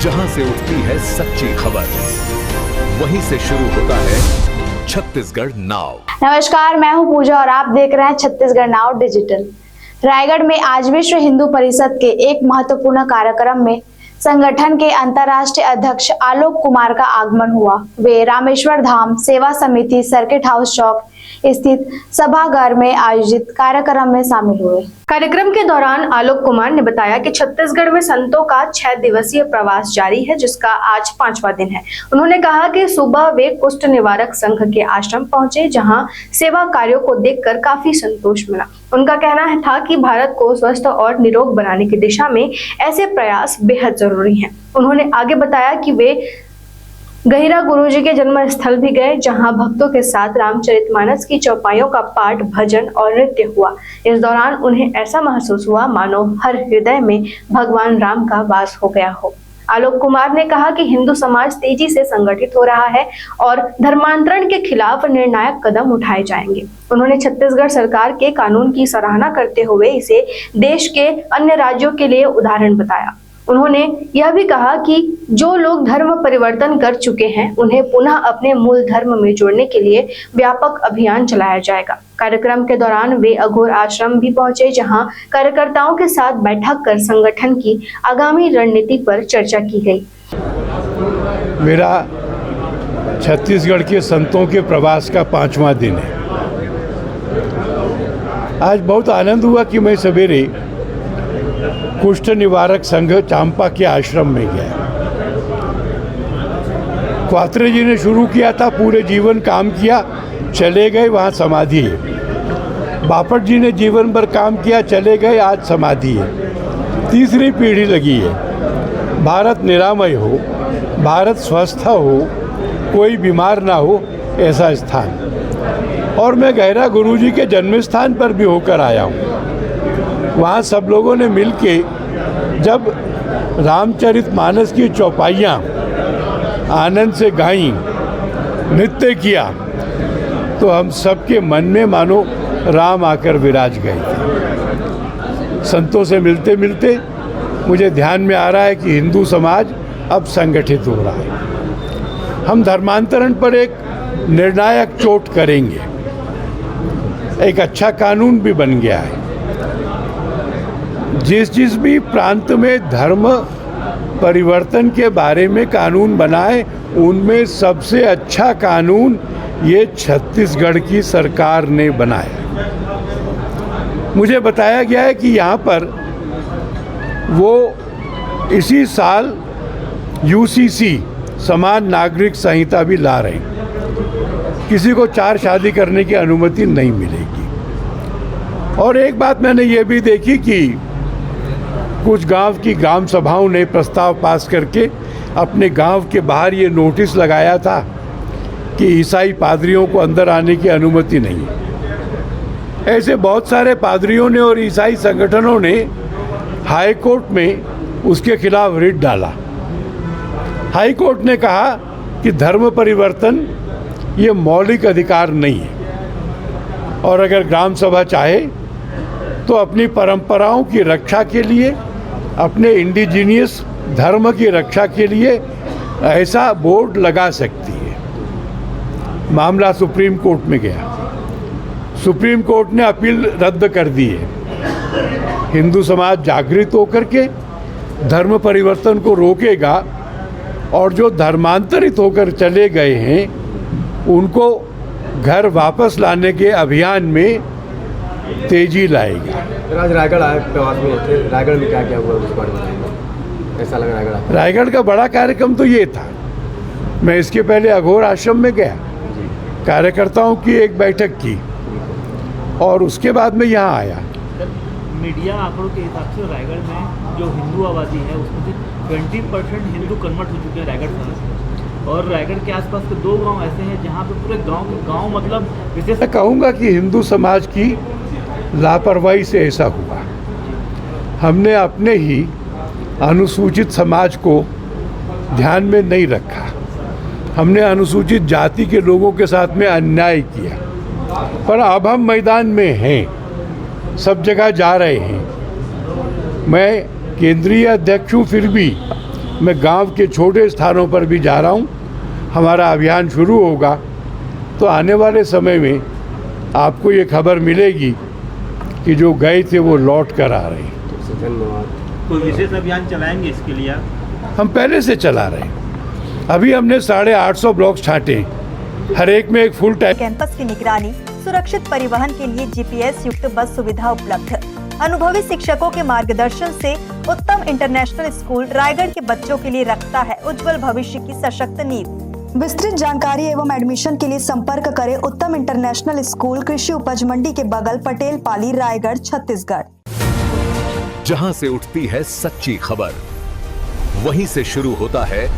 जहां से उठती है सच्ची खबर, वहीं से शुरू होता है छत्तीसगढ़ नाउ। नमस्कार, मैं हूं पूजा और आप देख रहे हैं छत्तीसगढ़ नाउ डिजिटल। रायगढ़ में आज विश्व हिंदू परिषद के एक महत्वपूर्ण कार्यक्रम में संगठन के अंतर्राष्ट्रीय अध्यक्ष आलोक कुमार का आगमन हुआ। वे रामेश्वर धाम सेवा समिति सर्किट हाउस चौक स्थित सभागार में आयोजित कार्यक्रम में शामिल हुए। कार्यक्रम के दौरान आलोक कुमार ने बताया कि छत्तीसगढ़ में संतों का 6 दिवसीय प्रवास जारी है, जिसका आज 5वां दिन है। उन्होंने कहा कि सुबह वे कुष्ठ निवारक संघ के आश्रम पहुंचे, जहां सेवा कार्यों को देखकर काफी संतोष मिला। उनका कहना था कि भारत को स्वस्थ और निरोग बनाने की दिशा में ऐसे प्रयास बेहद जरूरी हैं। उन्होंने आगे बताया कि वे गहिरा गुरुजी के जन्म स्थल भी गए, जहां भक्तों के साथ रामचरितमानस की चौपाइयों का पाठ, भजन और नृत्य हुआ। इस दौरान उन्हें ऐसा महसूस हुआ मानो हर हृदय में भगवान राम का वास हो गया हो। आलोक कुमार ने कहा कि हिंदू समाज तेजी से संगठित हो रहा है और धर्मांतरण के खिलाफ निर्णायक कदम उठाए जाएंगे। उन्होंने छत्तीसगढ़ सरकार के कानून की सराहना करते हुए इसे देश के अन्य राज्यों के लिए उदाहरण बताया। उन्होंने यह भी कहा कि जो लोग धर्म परिवर्तन कर चुके हैं, उन्हें पुनः अपने मूल धर्म में जोड़ने के लिए व्यापक अभियान चलाया जाएगा। कार्यक्रम के दौरान वे अघोर आश्रम भी पहुंचे, जहां कार्यकर्ताओं के साथ बैठक कर संगठन की आगामी रणनीति पर चर्चा की गई। मेरा छत्तीसगढ़ के संतों के प्रवास का 5वां दिन है। आज बहुत आनंद हुआ कि मैं सवेरे कुष्ठ निवारक संघ चांपा के आश्रम में गया। क्वात्रे जी ने शुरू किया था, पूरे जीवन काम किया, चले गए, वहाँ समाधि है। बापट जी ने जीवन भर काम किया, चले गए, आज समाधि है। तीसरी पीढ़ी लगी है। भारत निरामय हो, भारत स्वस्थ हो, कोई बीमार ना हो, ऐसा स्थान। और मैं गहरा गुरुजी के जन्म स्थान पर भी होकर आया हूँ। वहाँ सब लोगों ने मिलके जब रामचरितमानस की चौपाइयाँ आनंद से गाई, नृत्य किया, तो हम सबके मन में मानो राम आकर विराज गए थे। संतों से मिलते मिलते मुझे ध्यान में आ रहा है कि हिंदू समाज अब संगठित हो रहा है। हम धर्मांतरण पर एक निर्णायक चोट करेंगे। एक अच्छा कानून भी बन गया है। जिस भी प्रांत में धर्म परिवर्तन के बारे में कानून बनाए, उनमें सबसे अच्छा कानून ये छत्तीसगढ़ की सरकार ने बनाया। मुझे बताया गया है कि यहाँ पर वो इसी साल यूसीसी समान नागरिक संहिता भी ला रहे हैं। किसी को 4 शादी करने की अनुमति नहीं मिलेगी। और एक बात मैंने ये भी देखी कि कुछ गांव की ग्राम सभाओं ने प्रस्ताव पास करके अपने गांव के बाहर ये नोटिस लगाया था कि ईसाई पादरियों को अंदर आने की अनुमति नहीं है। ऐसे बहुत सारे पादरियों ने और ईसाई संगठनों ने हाई कोर्ट में उसके खिलाफ रिट डाला। हाई कोर्ट ने कहा कि धर्म परिवर्तन ये मौलिक अधिकार नहीं है, और अगर ग्राम सभा चाहे तो अपनी परंपराओं की रक्षा के लिए, अपने इंडिजीनियस धर्म की रक्षा के लिए ऐसा बोर्ड लगा सकती है। मामला सुप्रीम कोर्ट में गया। सुप्रीम कोर्ट ने अपील रद्द कर दी है। हिंदू समाज जागृत होकर के धर्म परिवर्तन को रोकेगा, और जो धर्मांतरित होकर चले गए हैं उनको घर वापस लाने के अभियान में तेजी लाएगा। आज रायगढ़ आए, प्रवास में थे, रायगढ़ में क्या क्या हुआ उस बारे में कैसा लगा? रायगढ़ का बड़ा कार्यक्रम तो ये था। मैं इसके पहले अघोर आश्रम में गया, कार्यकर्ताओं की एक बैठक की, और उसके बाद में यहाँ आया। मीडिया आंकड़ों के हिसाब से रायगढ़ में जो हिंदू आबादी है उसमें से 20% हिंदू कन्वर्ट हो चुके हैं रायगढ़ से, और रायगढ़ के आसपास के 2 गांव ऐसे हैं जहाँ पे पूरे गांव मतलब विशेष। मैं कहूँगा कि हिंदू समाज की लापरवाही से ऐसा हुआ। हमने अपने ही अनुसूचित समाज को ध्यान में नहीं रखा। हमने अनुसूचित जाति के लोगों के साथ में अन्याय किया, पर अब हम मैदान में हैं, सब जगह जा रहे हैं। मैं केंद्रीय अध्यक्ष हूँ, फिर भी मैं गांव के छोटे स्थानों पर भी जा रहा हूं। हमारा अभियान शुरू होगा तो आने वाले समय में आपको ये खबर मिलेगी कि जो गए थे वो लौट कर आ रहे हैं। धन्यवाद। कोई विशेष अभियान चलाएंगे इसके लिए आप? हम पहले से चला रहे हैं। अभी हमने 850 ब्लॉक छांटे, हर एक में एक फुल टाइम कैंपस की निगरानी, सुरक्षित परिवहन के लिए जीपीएस युक्त बस सुविधा उपलब्ध, अनुभवी शिक्षकों के मार्गदर्शन से उत्तम इंटरनेशनल स्कूल रायगढ़ के बच्चों के लिए रखता है उज्जवल भविष्य की सशक्त नींव। विस्तृत जानकारी एवं एडमिशन के लिए संपर्क करें उत्तम इंटरनेशनल स्कूल, कृषि उपज मंडी के बगल, पटेल पाली, रायगढ़, छत्तीसगढ़। जहां से उठती है सच्ची खबर, वहीं से शुरू होता है